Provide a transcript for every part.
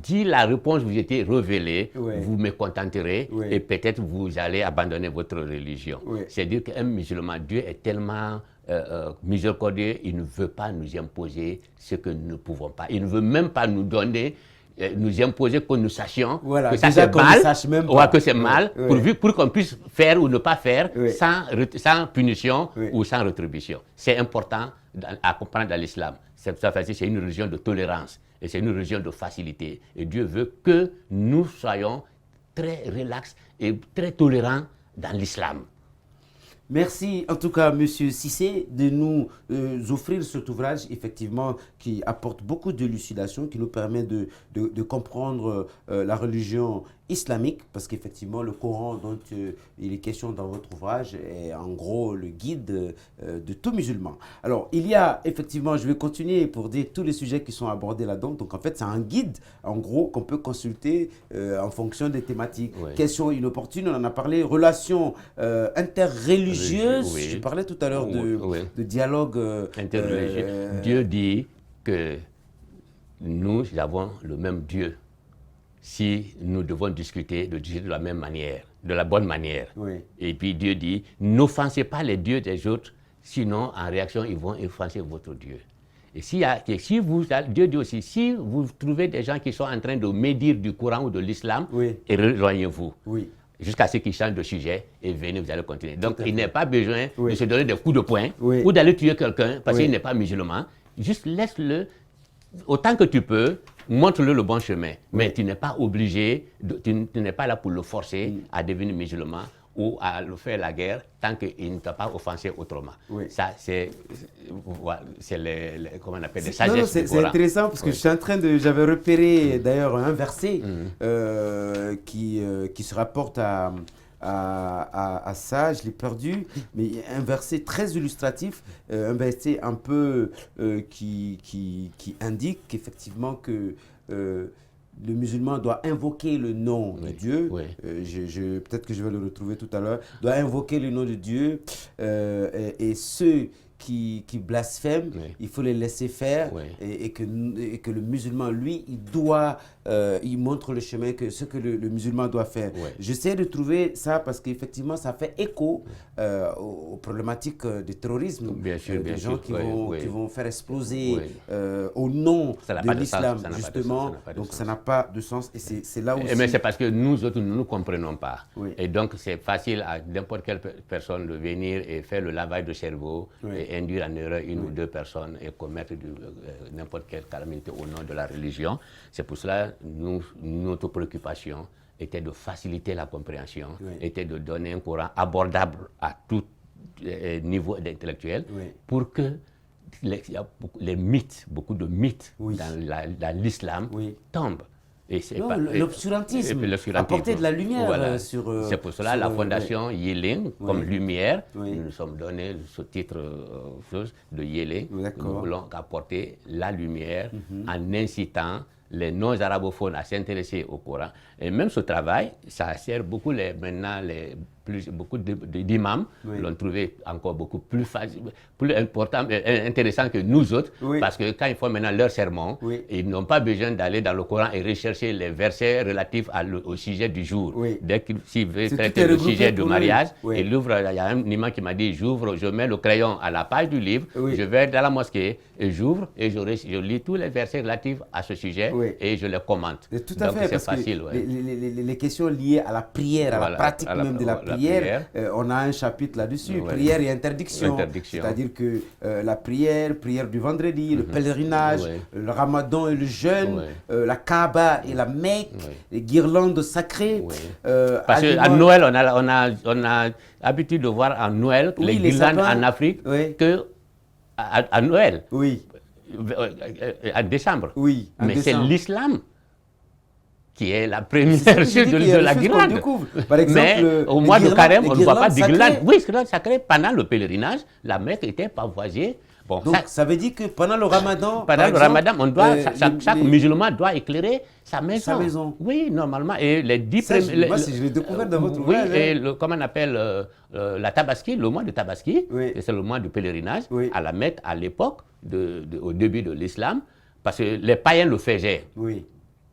si la réponse vous était révélée, vous me contenterez et peut-être vous allez abandonner votre religion. C'est-à-dire qu'un musulman, Dieu est tellement miséricordieux, il ne veut pas nous imposer ce que nous ne pouvons pas. Il ne veut même pas nous donner, nous imposer que nous sachions que ça c'est mal, ou que c'est mal, pour qu'on puisse faire ou ne pas faire sans punition ou sans rétribution. C'est important à comprendre dans l'islam. C'est une religion de tolérance et c'est une religion de facilité. Et Dieu veut que nous soyons très relax et très tolérants dans l'islam. Merci en tout cas, Monsieur Cissé, de nous offrir cet ouvrage, effectivement, qui apporte beaucoup d'élucidation, qui nous permet de comprendre la religion islamique, parce qu'effectivement, le Coran dont il est question dans votre ouvrage est en gros le guide de tout musulman. Alors, il y a effectivement, je vais continuer pour dire tous les sujets qui sont abordés là-dedans. Donc, en fait, c'est un guide, en gros, qu'on peut consulter en fonction des thématiques. Questions inopportunes, on en a parlé. Relations interreligieuses. Je parlais tout à l'heure de dialogue interreligieux. Dieu dit que nous avons le même Dieu. Si nous devons discuter de la même manière, de la bonne manière. Et puis Dieu dit, n'offensez pas les dieux des autres, sinon en réaction, ils vont offenser votre Dieu. Et Dieu dit aussi, si vous trouvez des gens qui sont en train de médire du Coran ou de l'islam, éloignez-vous. Jusqu'à ce qu'ils changent de sujet et venez, vous allez continuer. Donc il n'est pas besoin de se donner des coups de poing ou d'aller tuer quelqu'un parce qu'il n'est pas musulman. Juste laisse-le autant que tu peux. Montre-le le bon chemin, mais tu n'es pas obligé, tu n'es pas là pour le forcer à devenir musulman ou à le faire la guerre tant qu'il ne t'a pas offensé autrement. Ça, c'est comment on appelle, les sagesses du Coran. C'est intéressant parce que je suis en train de, j'avais repéré d'ailleurs un verset qui se rapporte à ça, je l'ai perdu, mais un verset très illustratif, un verset un peu qui indique qu'effectivement que le musulman doit invoquer le nom de Dieu, peut-être que je vais le retrouver tout à l'heure, doit invoquer le nom de Dieu et ceux qui blasphèment, il faut les laisser faire et que le musulman, lui, il montre le chemin, ce que le musulman doit faire. J'essaie de trouver ça parce qu'effectivement, ça fait écho aux problématiques du terrorisme, des gens qui vont faire exploser au nom de l'islam, justement. Donc, ça n'a pas de sens et c'est là aussi... Mais c'est parce que nous autres, nous ne comprenons pas. Et donc, c'est facile à n'importe quelle personne de venir et faire le lavage de cerveau et induire en erreur une ou deux personnes et commettre n'importe quelle calamité au nom de la religion. C'est pour cela notre préoccupation était de faciliter la compréhension, était de donner un Coran abordable à tout niveau intellectuel pour que les mythes, beaucoup de mythes dans l'islam tombent. L'obscurantisme, apporter de la lumière sur... C'est pour cela la fondation Yéling, comme lumière, nous nous sommes donné ce titre de Yéling. Nous voulons apporter la lumière en incitant les non-arabophones à s'intéresser au Coran. Et même ce travail, ça sert beaucoup beaucoup d'imams l'ont trouvé encore beaucoup plus important, intéressant que nous autres, parce que quand ils font maintenant leur sermon, ils n'ont pas besoin d'aller dans le Coran et rechercher les versets relatifs au sujet du jour. Dès qu'ils veulent traiter le sujet du mariage, il y a un imam qui m'a dit, je mets le crayon à la page du livre, je vais dans la mosquée, et j'ouvre et je lis tous les versets relatifs à ce sujet et je les commente. Tout à fait, parce que les questions liées à la prière, à la pratique même de la prière, on a un chapitre là-dessus, prière et interdiction. C'est-à-dire que la prière du vendredi, le pèlerinage, le ramadan et le jeûne, la Kaaba et la Mecque, les guirlandes sacrées. Parce qu'à Noël, on a l'habitude de voir en Noël les guirlandes en Afrique à Noël. En décembre. Mais c'est l'islam qui est la première de la guirlande. Par exemple, mais au mois de carême, on ne voit pas de guirlande. Oui, guirlande sacrée. Pendant le pèlerinage, la Mecque était pavoisée. Bon, donc, ça veut dire que pendant le ramadan, on doit, chaque musulman doit éclairer sa maison. Oui, normalement. Et les 10 premiers... Moi, je l'ai découvert dans votre ouvrage. Oui, et comment on appelle la Tabaski, le mois de Tabaski, c'est le mois du pèlerinage, à la Mecque à l'époque, au début de l'islam, parce que les païens le faisaient.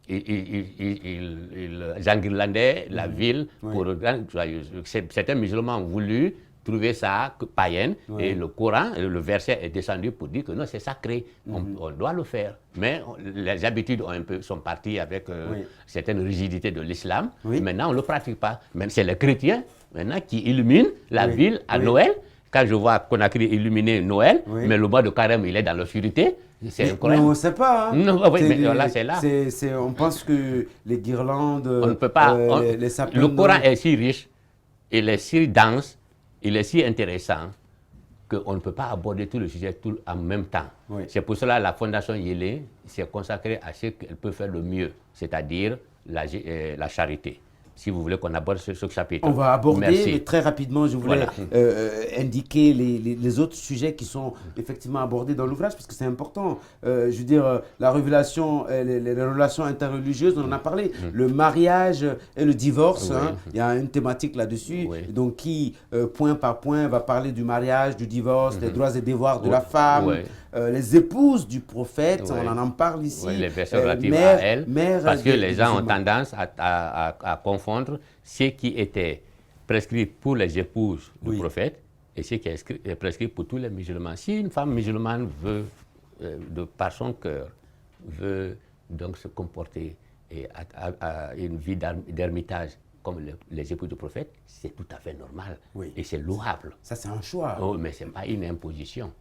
ils enguirlandaient la ville pour rendre joyeuse. Certains musulmans ont voulu trouver ça païenne et le Coran, le verset est descendu pour dire que non, c'est sacré, on doit le faire. Mais les habitudes sont parties avec certaines rigidités de l'islam. Maintenant, on ne le pratique pas. Même c'est les chrétiens maintenant qui illuminent la ville à Noël. Quand je vois Conakry illuminer Noël, mais le mois de Carême, il est dans l'obscurité. C'est incroyable. On ne sait pas. Hein. Non, mais là, c'est là. On pense que les guirlandes, on ne peut pas. Les sapins. Le Coran est si riche, il est si dense, il est si intéressant qu'on ne peut pas aborder tout le sujet en même temps. C'est pour cela que la Fondation Yélé s'est consacrée à ce qu'elle peut faire le mieux, c'est-à-dire la charité. Si vous voulez qu'on aborde ce chapitre. On va aborder, mais très rapidement, je voulais indiquer les autres sujets qui sont effectivement abordés dans l'ouvrage, parce que c'est important. Je veux dire, la révélation, les relations interreligieuses, on en a parlé. Le mariage et le divorce, il y a une thématique là-dessus, donc qui, point par point, va parler du mariage, du divorce, des droits et devoirs de la femme. Les épouses du prophète, on en parle ici. Les versets relatifs à elle, parce que les gens ont tendance à confondre ce qui était prescrit pour les épouses du prophète et ce qui est prescrit pour tous les musulmans. Si une femme musulmane veut, par son cœur, veut donc se comporter à une vie d'ermitage comme les épouses du prophète, c'est tout à fait normal et c'est louable. Ça, c'est un choix. Oh, mais ce n'est pas une imposition.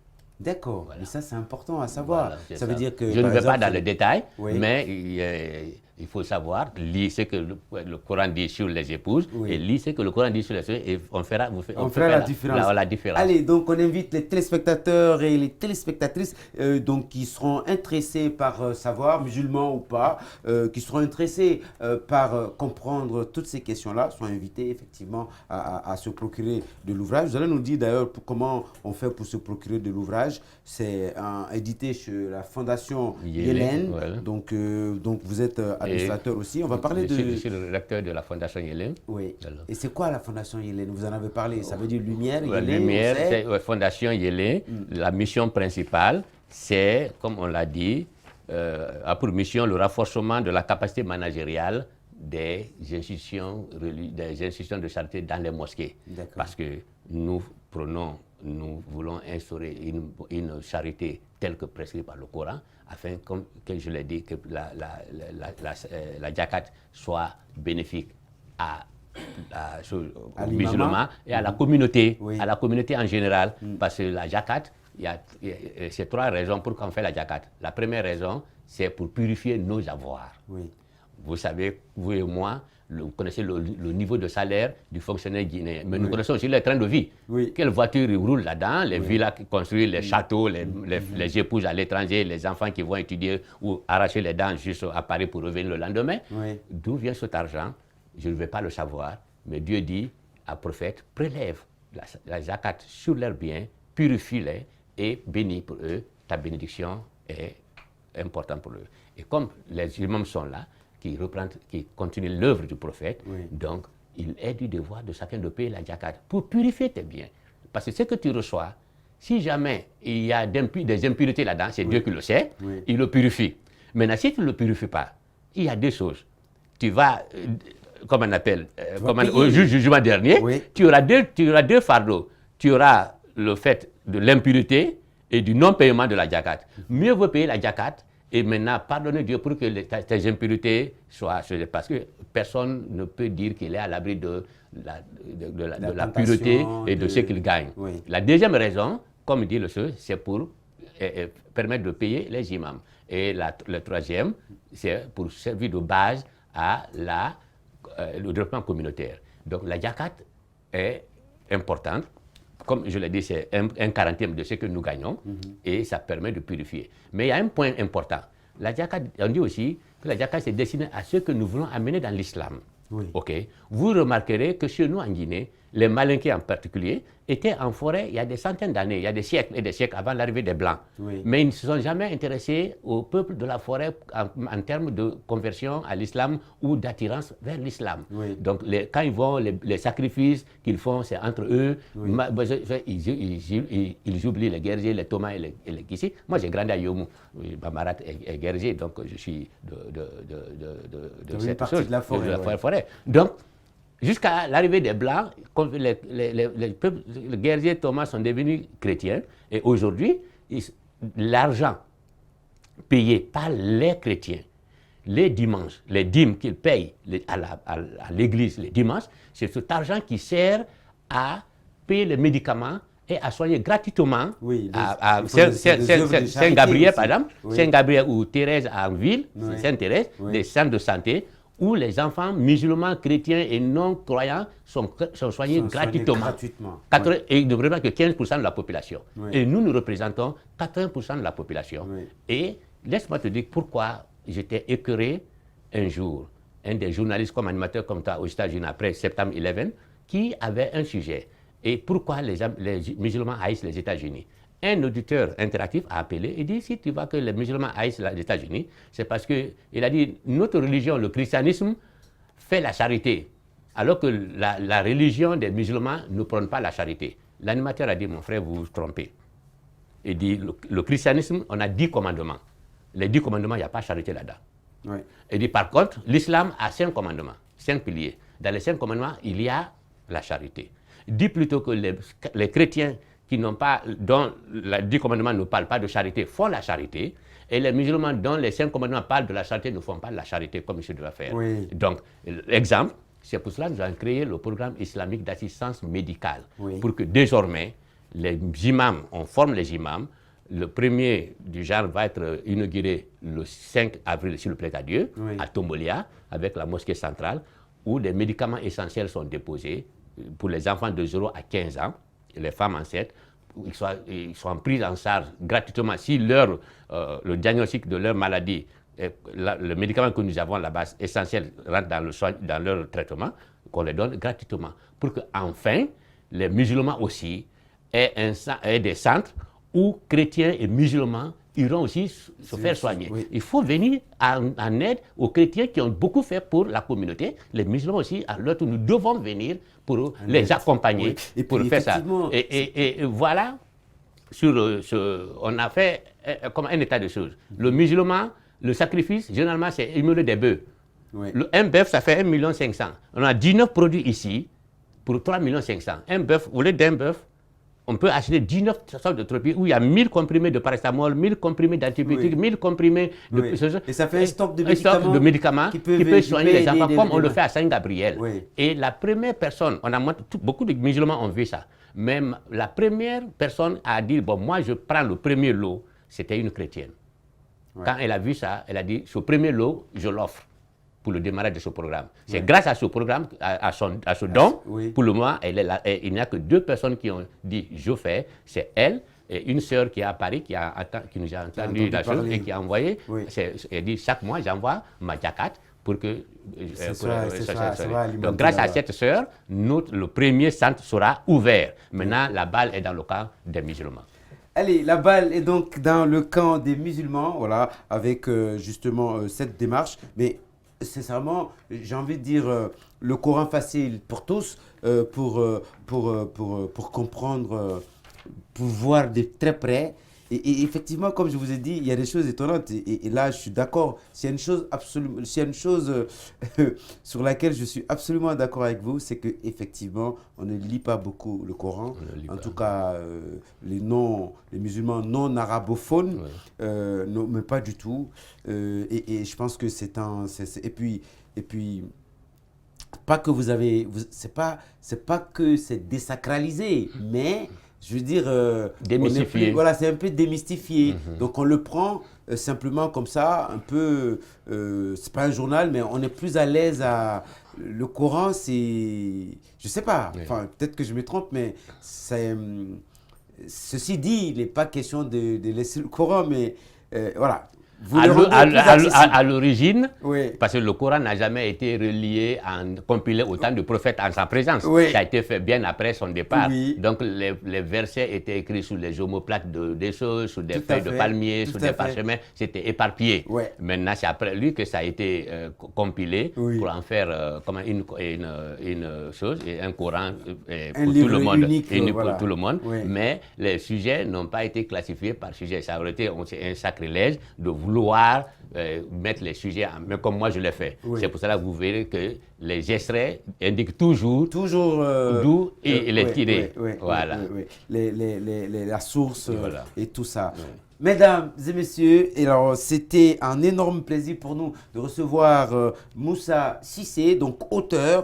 D'accord, mais ça c'est important à savoir. Ça veut dire que... Je ne vais pas dans le détail, mais il faut savoir, lire ce que le Coran dit sur les épouses et lire ce que le Coran dit sur les épouses et on fera la différence. Allez, donc on invite les téléspectateurs et les téléspectatrices donc, qui seront intéressés par savoir, musulmans ou pas, qui seront intéressés par comprendre toutes ces questions-là, sont invités effectivement à se procurer de l'ouvrage. Vous allez nous dire d'ailleurs comment on fait pour se procurer de l'ouvrage. C'est édité chez la Fondation Yélène. Donc vous êtes administrateur aussi. On va parler de... Je suis le rédacteur de la Fondation Yélène. Oui. Alors. Et c'est quoi la Fondation Yélène? Vous en avez parlé. Ça veut dire Lumière. Lumière, c'est Fondation Yélène. La mission principale, c'est, comme on l'a dit, a pour mission le renforcement de la capacité managériale des institutions de charité dans les mosquées. Parce que nous voulons instaurer une charité telle que prescrite par le Coran, afin, comme je l'ai dit, que la zakat soit bénéfique aux musulmans et à la communauté, en général. Parce que la zakat, c'est 3 raisons pour qu'on fait la zakat. La première raison, c'est pour purifier nos avoirs. Vous savez, vous et moi, vous connaissez le niveau de salaire du fonctionnaire guinéen, mais nous connaissons aussi les trains de vie. Quelles voitures ils roulent là-dedans, les villas construites, les châteaux, les épouses à l'étranger, les enfants qui vont étudier ou arracher les dents juste à Paris pour revenir le lendemain. D'où vient cet argent? Je ne vais pas le savoir, mais Dieu dit à prophète, prélève la zakat sur leurs biens, purifie-les et bénis pour eux. Ta bénédiction est importante pour eux. Et comme les imams sont là, qui continuent l'œuvre du prophète, donc il est du devoir de chacun de payer la zakat pour purifier tes biens. Parce que ce que tu reçois, si jamais il y a des impuretés là-dedans, c'est Dieu qui le sait, il le purifie. Maintenant, si tu ne le purifies pas, il y a 2 choses. Tu vas, comme on appelle, au jugement dernier, tu auras deux fardeaux. Tu auras le fait de l'impurité et du non-paiement de la zakat. Mieux vaut payer la zakat. Et maintenant, pardonnez Dieu pour que tes impuretés soient... Parce que personne ne peut dire qu'il est à l'abri de la pureté et de ce qu'il gagne. La deuxième raison, comme dit le Seigneur, c'est pour permettre de payer les imams. Et le troisième, c'est pour servir de base à le développement communautaire. Donc la zakat est importante. Comme je l'ai dit, c'est un 40e de ce que nous gagnons et ça permet de purifier. Mais il y a un point important. La zakat, on dit aussi que la zakat est destinée à ce que nous voulons amener dans l'islam. Vous remarquerez que chez nous en Guinée, les Malinqués en particulier, étaient en forêt il y a des centaines d'années, il y a des siècles et des siècles avant l'arrivée des Blancs. Oui. Mais ils ne se sont jamais intéressés au peuple de la forêt en termes de conversion à l'islam ou d'attirance vers l'islam. Oui. Donc quand ils vont, les sacrifices qu'ils font, c'est entre eux. Oui. Ils oublient les Guerriers, les Thomas et les Kissi. Moi, j'ai grandi à Yomou. Ma marate est Guerrier, donc je suis de cette partie de la forêt. De la forêt. Donc, jusqu'à l'arrivée des Blancs, les guerriers Thomas sont devenus chrétiens. Et aujourd'hui, l'argent payé par les chrétiens, les dimanches, les dîmes qu'ils payent à l'église les dimanches, c'est cet argent qui sert à payer les médicaments et à soigner gratuitement à Saint-Gabriel, par exemple, Saint-Gabriel ou Thérèse en ville, Sainte-Thérèse, des centres de santé, où les enfants musulmans, chrétiens et non-croyants sont soignés gratuitement. Et ils ne représentent que 15% de la population. Et nous représentons 80% de la population. Et laisse-moi te dire pourquoi j'étais écœuré un jour. Un des journalistes comme animateur comme toi aux États-Unis après septembre 11, qui avait un sujet. Et pourquoi les musulmans haïssent les États-Unis? Un auditeur interactif a appelé et dit, si tu vois que les musulmans haïssent les États-Unis, c'est parce qu'il a dit, notre religion, le christianisme, fait la charité, alors que la religion des musulmans ne prône pas la charité. L'animateur a dit, mon frère, vous vous trompez. Il dit, le christianisme, on a 10 commandements. Les 10 commandements, il n'y a pas charité là-dedans. Oui. Il dit, par contre, l'islam a 5 commandements, 5 piliers. Dans les 5 commandements, il y a la charité. Il dit plutôt que les chrétiens qui n'ont pas, dont les 10 commandements ne parlent pas de charité, font la charité, et les musulmans dont les 5 commandements parlent de la charité ne font pas la charité comme ils doivent faire. Oui. Donc, exemple, c'est pour cela que nous avons créé le programme islamique d'assistance médicale, pour que désormais, les imams, on forme les imams, le premier du genre va être inauguré le 5 avril, s'il le plaît à Dieu, à Tombolia, avec la mosquée centrale, où des médicaments essentiels sont déposés pour les enfants de 0 à 15 ans, les femmes enceintes, ils sont pris en charge gratuitement. Si le diagnostic de leur maladie, le médicament que nous avons là-bas, essentiel, rentre dans leur traitement, qu'on les donne gratuitement. Pour qu'enfin, les musulmans aussi aient des centres où chrétiens et musulmans iront aussi se faire soigner. Oui. Il faut venir en aide aux chrétiens qui ont beaucoup fait pour la communauté. Les musulmans aussi, à leur tour, nous devons venir pour les accompagner, et pour faire ça. Et voilà, on a fait comme un état de choses. Le musulman, le sacrifice, généralement, c'est immoler des bœufs. Oui. Un bœuf, ça fait 1,5 million. On a 19 produits ici pour 3,5 millions. Un bœuf, au lieu d'un bœuf, on peut acheter 19 sortes de thérapies où il y a 1000 comprimés de paracétamol, 1000 comprimés d'antibiotiques, 1000 comprimés de... Et ça fait un stock de médicaments qui peut soigner les enfants comme on le fait à Saint-Gabriel. Oui. Et la première personne, beaucoup de musulmans ont vu ça, même la première personne à dire, bon, moi je prends le premier lot, c'était une chrétienne. Ouais. Quand elle a vu ça, elle a dit, ce premier lot, je l'offre pour le démarrage de ce programme. C'est grâce à ce programme, à ce don, pour le moment, il n'y a que 2 personnes qui ont dit « je fais », c'est elle et une sœur qui est à Paris, qui nous a entendu la chose et qui a envoyé, elle dit « chaque mois, j'envoie ma jaquette pour que... Donc grâce à cette sœur, le premier centre sera ouvert. Maintenant, la balle est dans le camp des musulmans. Allez, la balle est donc dans le camp des musulmans, voilà, avec justement cette démarche, mais sincèrement, j'ai envie de dire le Coran facile pour tous, pour comprendre, pour voir de très près. Et effectivement, comme je vous ai dit, il y a des choses étonnantes. Et là, je suis d'accord. S'il y a une chose sur laquelle je suis absolument d'accord avec vous, c'est qu'effectivement, on ne lit pas beaucoup le Coran. En tout cas, les musulmans non arabophones, non, mais pas du tout. Et je pense que c'est un... Et puis, pas que vous avez... C'est pas que c'est désacralisé, mais... Je veux dire, démystifié. Voilà, c'est un peu démystifié. Donc on le prend simplement comme ça, un peu, c'est pas un journal, mais on est plus à l'aise à... Le Coran, c'est... Je sais pas, enfin peut-être que je me trompe, mais c'est... Ceci dit, il n'est pas question de laisser le Coran, mais voilà. à l'origine, oui. parce que le Coran n'a jamais été relié, compilé autant de prophètes en sa présence. Oui. Ça a été fait bien après son départ. Oui. Donc les versets étaient écrits sur les omoplates des choses, sur des feuilles de palmier, sur des parchemins. C'était éparpillé. Oui. Maintenant, c'est après lui que ça a été compilé pour en faire comme une chose, un Coran pour tout le monde. Unique, pour tout le monde. Oui. Mais les sujets n'ont pas été classifiés par sujet. Ça aurait été un sacrilège de vouloir mettre les sujets mais comme moi je l'ai fait. Oui. C'est pour cela que vous verrez que les extraits indiquent toujours d'où il est tiré. Voilà. La source voilà. Et tout ça. Oui. Mesdames et messieurs, alors c'était un énorme plaisir pour nous de recevoir Moussa Cissé, donc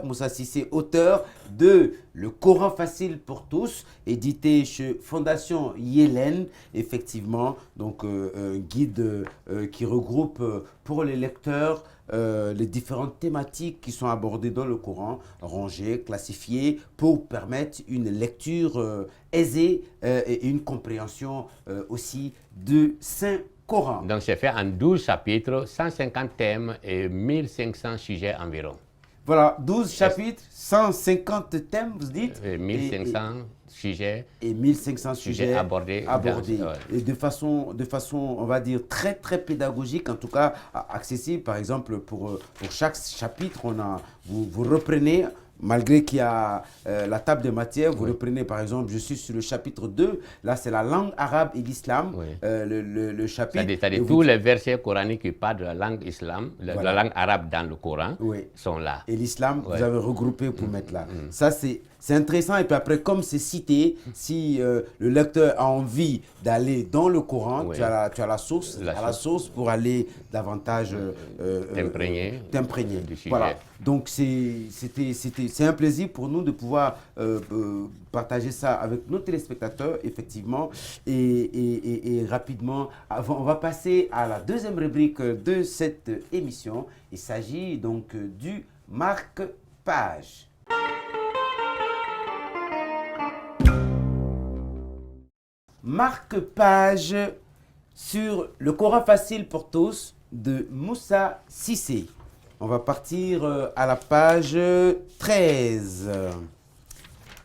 Moussa Cissé, auteur de Le Coran facile pour tous, édité chez Fondation Yélène, effectivement, donc un guide qui regroupe pour les lecteurs les différentes thématiques qui sont abordées dans le Coran, rangées, classifiées, pour permettre une lecture aisée et une compréhension aussi du Saint-Coran. Donc c'est fait en 12 chapitres, 150 thèmes et 1500 sujets environ. Voilà, 12 chapitres, 150 thèmes, vous dites, 1500 sujets. Et 1500 sujets abordés. Et de façon, on va dire, très, très pédagogique, en tout cas accessible. Par exemple, pour chaque chapitre, vous reprenez, malgré qu'il y a la table de matière, vous reprenez, par exemple, je suis sur le chapitre 2, là c'est la langue arabe et l'islam, le chapitre. C'est-à-dire tous les versets coraniques qui parlent de la langue islam, de la langue arabe dans le Coran, sont là. Et l'islam, vous avez regroupé pour mettre là. Ça, c'est intéressant. Et puis après, comme c'est cité, si le lecteur a envie d'aller dans le Coran, tu as la source, source pour aller davantage t'imprégner. Voilà. Donc c'est un plaisir pour nous de pouvoir partager ça avec nos téléspectateurs, effectivement. Et rapidement, on va passer à la deuxième rubrique de cette émission. Il s'agit donc du marque-page. Marque-page sur le Coran facile pour tous de Moussa Cissé. On va partir à la page 13.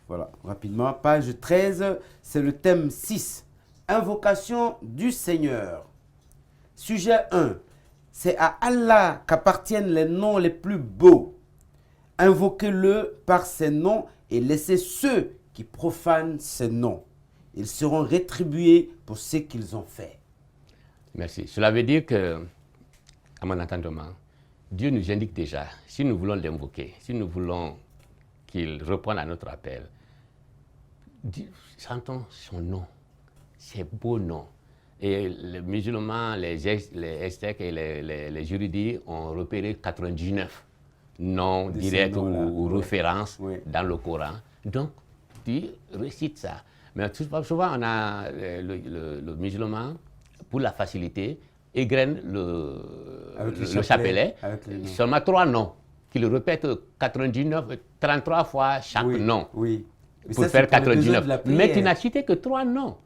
Voilà, rapidement. Page 13, c'est le thème 6. Invocation du Seigneur. Sujet 1. C'est à Allah qu'appartiennent les noms les plus beaux. Invoquez-le par ses noms et laissez ceux qui profanent ses noms. Ils seront rétribués pour ce qu'ils ont fait. Merci. Cela veut dire que, à mon entendement, Dieu nous indique déjà, si nous voulons l'invoquer, si nous voulons qu'il réponde à notre appel, chantons son nom, ses beaux noms. Et les musulmans, les extèques et les juridis ont repéré 99 noms directs ou références dans le Coran. Donc, tu récites ça. Mais souvent, on a le musulman, pour la facilité, égrène le chapelet, seulement 3 noms, qu'il répète 33 fois chaque nom, pour faire 99. Mais tu n'as cité que 3 noms.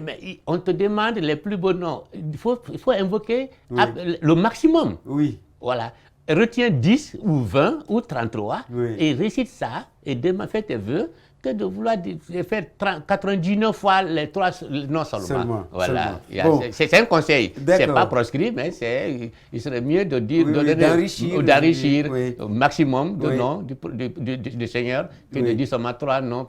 Mais on te demande les plus beaux noms. Il faut invoquer le maximum. Voilà. Retiens 10 ou 20 ou 33 et récite ça et fais tes vœux. Que de vouloir faire 99 fois les 3 noms seulement. Voilà. Bon. C'est un conseil. C'est pas proscrit, mais il serait mieux de dire d'enrichir au maximum de noms du Seigneur que de dire seulement 3 noms,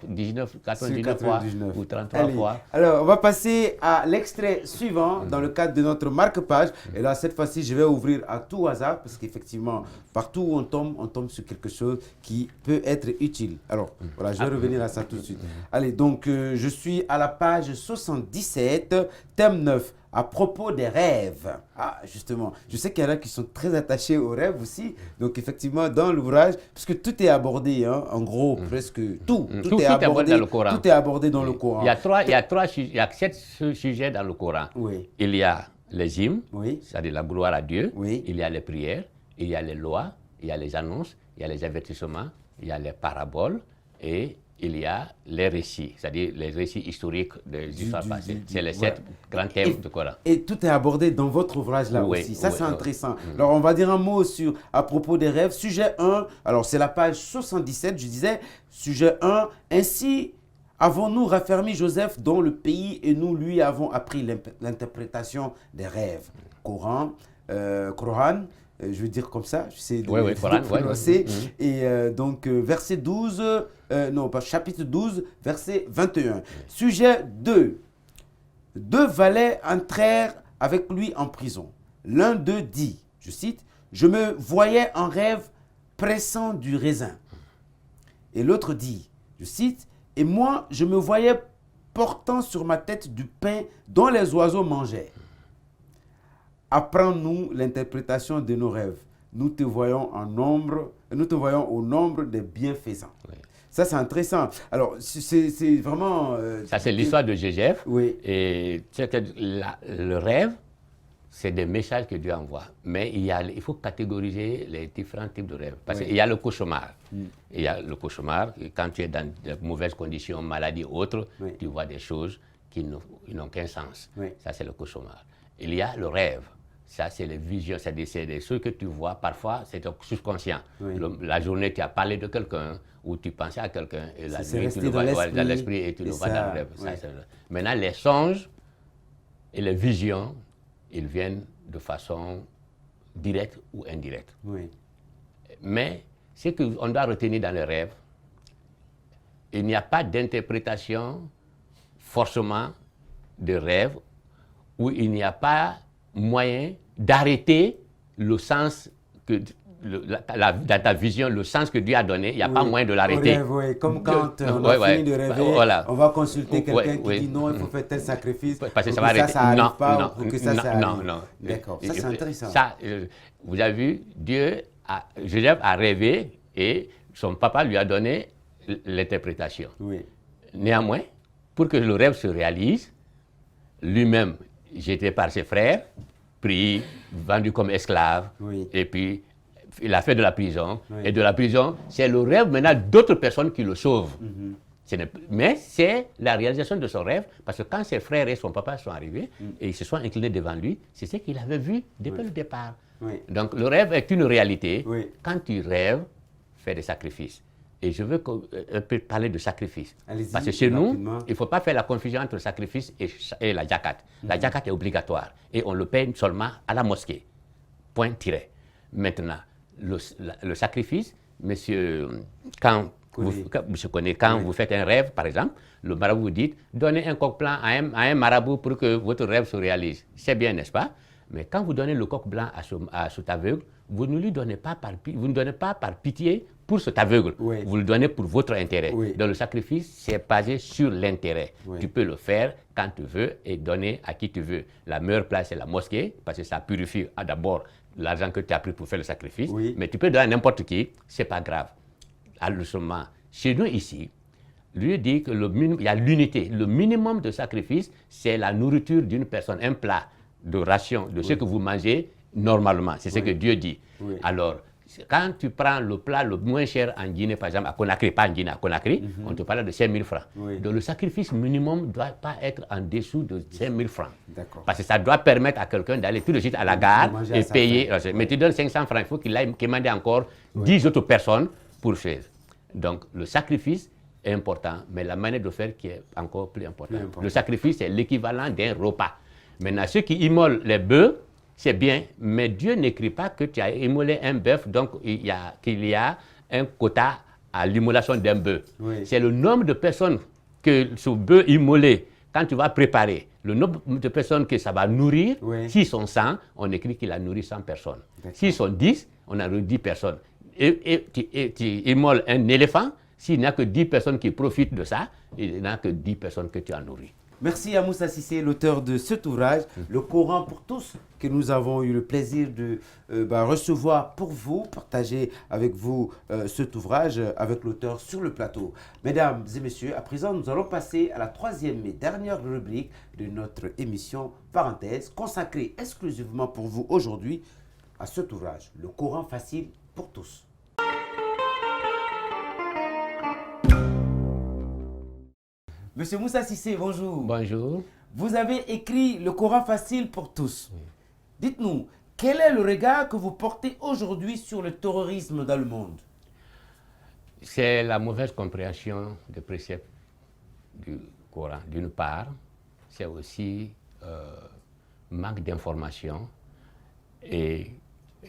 99 fois ou 33 fois. Alors, on va passer à l'extrait suivant dans le cadre de notre marque-page. Et là, cette fois-ci, je vais ouvrir à tout hasard parce qu'effectivement, partout où on tombe sur quelque chose qui peut être utile. Alors, voilà, je vais revenir à ça tout de suite. Allez, donc je suis à la page 77, thème 9, à propos des rêves. Ah, justement, je sais qu'il y en a qui sont très attachés aux rêves aussi. Donc, effectivement, dans l'ouvrage, puisque tout est abordé, hein, en gros, presque tout est abordé dans le Coran. Tout est abordé dans le Coran. Il y a 7 sujets dans le Coran. Il y a les hymnes, c'est-à-dire la gloire à Dieu. Il y a les prières, il y a les lois, il y a les annonces, il y a les avertissements, il y a les paraboles et il y a les récits, c'est-à-dire les récits historiques des histoires passées. C'est les 7 grands thèmes du Coran. Et tout est abordé dans votre ouvrage là aussi. Ça, c'est intéressant. Alors, on va dire un mot à propos des rêves. Sujet 1, alors c'est la page 77, je disais. Sujet 1, ainsi avons-nous raffermi Joseph dans le pays et nous lui avons appris l'interprétation des rêves. Coran, je veux dire comme ça, je sais de prononcer. Et donc, verset 12, chapitre 12, verset 21. Sujet 2. 2 valets entrèrent avec lui en prison. L'un d'eux dit, je cite, « Je me voyais en rêve pressant du raisin. » Et l'autre dit, je cite, « Et moi, je me voyais portant sur ma tête du pain dont les oiseaux mangeaient. » Apprends-nous l'interprétation de nos rêves. Nous te voyons au nombre des bienfaisants. Oui. Ça, c'est intéressant. Alors, c'est vraiment... ça, c'est l'histoire de Joseph. Oui. Et le rêve, c'est des messages que Dieu envoie. Mais il faut catégoriser les différents types de rêves. Parce qu'il y a le cauchemar. Il y a le cauchemar. Quand tu es dans de mauvaises conditions, maladie ou autre, tu vois des choses qui n'ont qu'un sens. Oui. Ça, c'est le cauchemar. Il y a le rêve. Ça, c'est les visions, c'est des choses que tu vois. Parfois, c'est ton subconscient. Oui. La journée, tu as parlé de quelqu'un ou tu pensais à quelqu'un. Et la nuit, tu le vois dans l'esprit et tu le vois dans le rêve. Oui. Ça, maintenant, les songes et les visions, ils viennent de façon directe ou indirecte. Oui. Mais ce qu'on doit retenir dans les rêves, il n'y a pas d'interprétation forcément de rêve où il n'y a pas moyen d'arrêter le sens que dans ta vision, le sens que Dieu a donné, il n'y a pas moyen de l'arrêter. Oui, comme quand on a fini de rêver, on va consulter quelqu'un qui dit non, il faut faire tel sacrifice, parce que ça va arrêter. Non. D'accord, ça c'est intéressant. Ça, vous avez vu, Joseph a rêvé et son papa lui a donné l'interprétation. Oui. Néanmoins, pour que le rêve se réalise, lui-même, jeté par ses frères, pris, vendu comme esclave, et puis il a fait de la prison. Et de la prison, c'est le rêve maintenant d'autres personnes qui le sauvent. Mais c'est la réalisation de son rêve, parce que quand ses frères et son papa sont arrivés, et ils se sont inclinés devant lui, c'est ce qu'il avait vu depuis le départ. Donc le rêve est une réalité. Quand tu rêves, fais des sacrifices. Et je veux un peu parler de sacrifice. Parce que chez nous, il ne faut pas faire la confusion entre le sacrifice et la zakat. La zakat est obligatoire et on le paye seulement à la mosquée. Point tiré. Maintenant, le sacrifice, monsieur, quand vous faites un rêve, par exemple, le marabout vous dit, donnez un coq blanc à un marabout pour que votre rêve se réalise. C'est bien, n'est-ce pas? Mais quand vous donnez le coq blanc à cet aveugle, vous ne donnez pas par pitié pour cet aveugle. Vous le donnez pour votre intérêt. Donc le sacrifice, c'est basé sur l'intérêt. Tu peux le faire quand tu veux et donner à qui tu veux. La meilleure place, c'est la mosquée, parce que ça purifie d'abord l'argent que tu as pris pour faire le sacrifice. Mais tu peux donner à n'importe qui, c'est pas grave. Seulement, chez nous ici, lui dit qu'il y a l'unité. Le minimum de sacrifice, c'est la nourriture d'une personne, un plat de ration, de ce que vous mangez normalement. C'est ce que Dieu dit. Alors, quand tu prends le plat le moins cher en Guinée, par exemple, à Conakry, pas en Guinée, à Conakry, on te parle de 5 000 francs. Donc, le sacrifice minimum ne doit pas être en dessous de 5 000 francs. Parce que ça doit permettre à quelqu'un d'aller tout de suite à la gare et payer. Mais tu donnes 500 francs, il faut qu'il aille commander encore 10 autres personnes pour faire. Donc, le sacrifice est important, mais la manière de faire qui est encore plus importante. Le sacrifice est l'équivalent d'un repas. Maintenant, ceux qui immolent les bœufs, c'est bien, mais Dieu n'écrit pas que tu as immolé un bœuf, donc qu'il y a un quota à l'immolation d'un bœuf. C'est le nombre de personnes que ce bœuf immolé, quand tu vas préparer, le nombre de personnes que ça va nourrir, s'ils sont 100, on écrit qu'il a nourri 100 personnes. S'ils sont 10, on a nourri 10 personnes. Et tu immoles un éléphant, s'il n'y a que 10 personnes qui profitent de ça, il n'y a que 10 personnes que tu as nourries. Merci à Moussa Cissé, l'auteur de cet ouvrage, Le Coran pour tous, que nous avons eu le plaisir de recevoir pour vous, partager avec vous cet ouvrage avec l'auteur sur le plateau. Mesdames et messieurs, à présent, nous allons passer à la troisième et dernière rubrique de notre émission Parenthèse, consacrée exclusivement pour vous aujourd'hui à cet ouvrage, Le Coran facile pour tous. Monsieur Moussa Cissé, bonjour. Bonjour. Vous avez écrit le Coran facile pour tous. Dites-nous, quel est le regard que vous portez aujourd'hui sur le terrorisme dans le monde? C'est la mauvaise compréhension des préceptes du Coran, d'une part. C'est aussi manque d'information. Et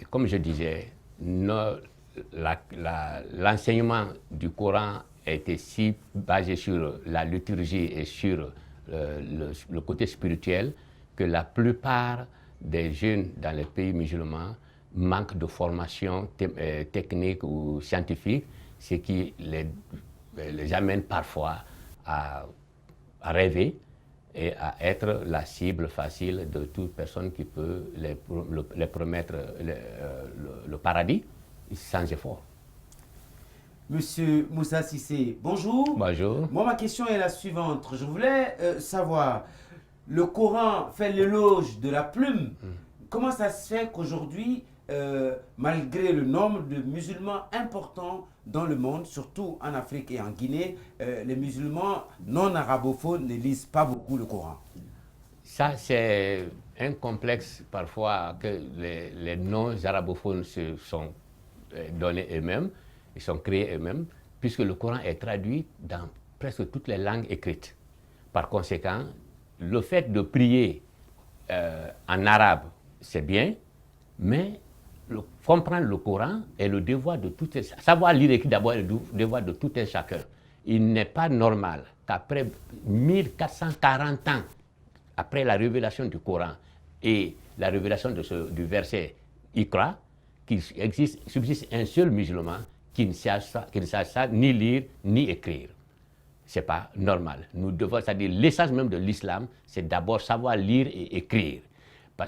comme je disais, l'enseignement du Coran a été si basé sur la liturgie et sur le côté spirituel que la plupart des jeunes dans les pays musulmans manquent de formation technique ou scientifique, ce qui les amène parfois à rêver et à être la cible facile de toute personne qui peut les promettre le paradis sans effort. Monsieur Moussa Cissé, bonjour. Bonjour. Moi, ma question est la suivante. Je voulais savoir, le Coran fait l'éloge de la plume. Comment ça se fait qu'aujourd'hui, malgré le nombre de musulmans importants dans le monde, surtout en Afrique et en Guinée, les musulmans non arabophones ne lisent pas beaucoup le Coran? Ça, c'est un complexe parfois que les non-arabophones se sont donnés eux-mêmes, ils sont créés eux-mêmes, puisque le Coran est traduit dans presque toutes les langues écrites. Par conséquent, le fait de prier en arabe, c'est bien, mais comprendre le Coran est le devoir de tout un chacun. Savoir lire et écrire d'abord est le devoir de tout un chacun. Il n'est pas normal qu'après 1440 ans, après la révélation du Coran et la révélation du verset Iqra, qu'il subsiste un seul musulman qui ne sache ça ni lire ni écrire. Ce n'est pas normal. Nous devons, c'est-à-dire l'essence même de l'islam, c'est d'abord savoir lire et écrire.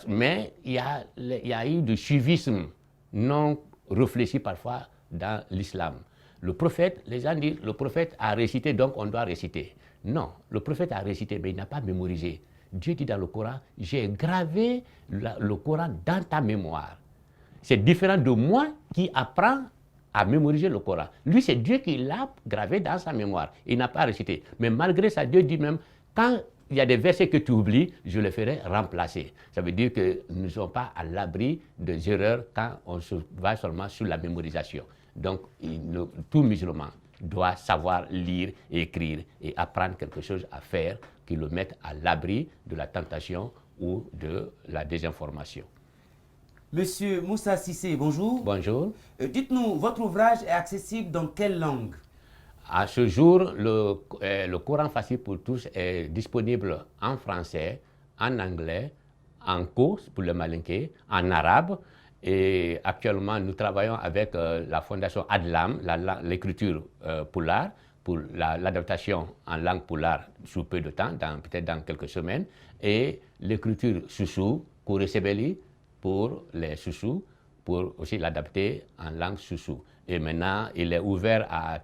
Mais il y a eu du suivisme non réfléchi parfois dans l'islam. Le prophète, les gens disent, le prophète a récité, donc on doit réciter. Non, le prophète a récité, mais il n'a pas mémorisé. Dieu dit dans le Coran, j'ai gravé le Coran dans ta mémoire. C'est différent de moi qui apprends à mémoriser le Coran. Lui, c'est Dieu qui l'a gravé dans sa mémoire. Il n'a pas récité. Mais malgré ça, Dieu dit même, quand il y a des versets que tu oublies, je les ferai remplacer. Ça veut dire que nous ne sommes pas à l'abri des erreurs quand on se va seulement sur la mémorisation. Donc, tout musulman doit savoir lire et écrire et apprendre quelque chose à faire qui le mette à l'abri de la tentation ou de la désinformation. Monsieur Moussa Cissé, bonjour. Bonjour. Dites-nous, votre ouvrage est accessible dans quelle langue? À ce jour, le Coran facile pour tous est disponible en français, en anglais, en course pour le malinké, en arabe. Et actuellement, nous travaillons avec la fondation Adlam, l'écriture poulard, pour l'adaptation en langue poulard sous peu de temps, peut-être dans quelques semaines, et l'écriture Soussou, Kouresebeli, pour les Soussous, pour aussi l'adapter en langue Soussou. Et maintenant, il est ouvert à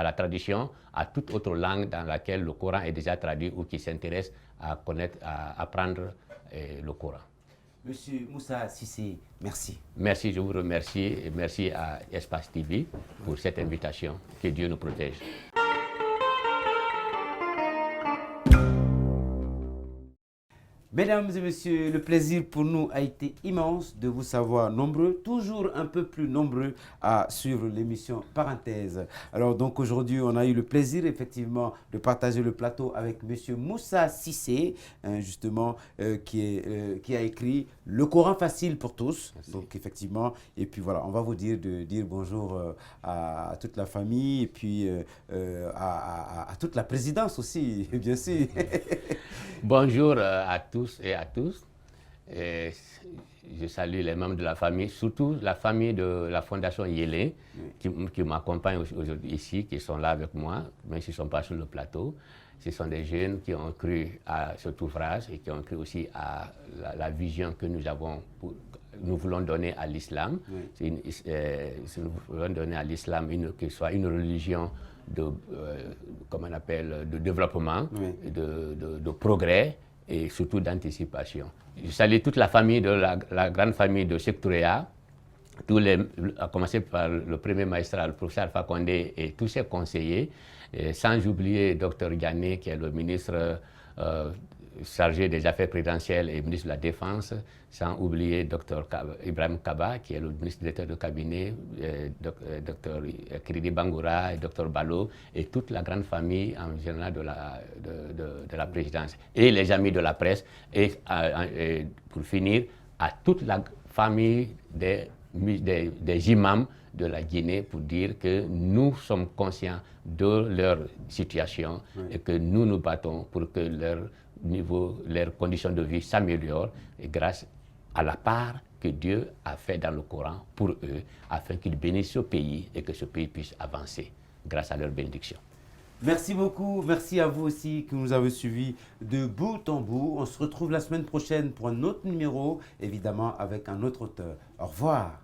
la tradition, à toute autre langue dans laquelle le Coran est déjà traduit ou qui s'intéresse à connaître, à apprendre le Coran. Monsieur Moussa Cissé, merci. Merci, je vous remercie et merci à Espace TV pour cette invitation. Que Dieu nous protège. Mesdames et messieurs, le plaisir pour nous a été immense de vous savoir nombreux, toujours un peu plus nombreux à suivre l'émission Parenthèse. Alors donc aujourd'hui, on a eu le plaisir effectivement de partager le plateau avec monsieur Moussa Cissé, justement, qui a écrit Le Coran facile pour tous. Merci. Donc effectivement, et puis voilà, on va vous dire de dire bonjour à toute la famille et puis à toute la présidence aussi, bien sûr. Bonjour à tous et à tous. Et je salue les membres de la famille, surtout la famille de la Fondation Yélé, qui m'accompagne aujourd'hui ici, qui sont là avec moi, même s'ils ne sont pas sur le plateau. Ce sont des jeunes qui ont cru à cet ouvrage et qui ont cru aussi à la vision que nous voulons donner à l'islam. Oui. Nous voulons donner à l'islam que ce soit une religion comme on appelle, de développement, oui. de progrès et surtout d'anticipation. Je salue toute la famille, la grande famille de Cheikh Touréa, à commencer par le premier magistrat, le professeur Alpha Condé et tous ses conseillers, sans oublier Dr Diané, qui est le ministre chargé des affaires présidentielles et ministre de la Défense, sans oublier Dr Ibrahim Kaba, qui est le ministre directeur de cabinet, Dr Kiridi Bangoura et Dr Balo, et toute la grande famille en général de la présidence, et les amis de la presse, et pour finir, à toute la famille des imams de la Guinée, pour dire que nous sommes conscients de leur situation, oui, et que nous nous battons pour que leurs conditions de vie s'améliorent, et grâce à la part que Dieu a fait dans le Coran pour eux, afin qu'ils bénissent au pays et que ce pays puisse avancer grâce à leur bénédiction. Merci beaucoup, merci à vous aussi que nous avez suivis de bout en bout. On se retrouve la semaine prochaine pour un autre numéro, évidemment avec un autre auteur. Au revoir.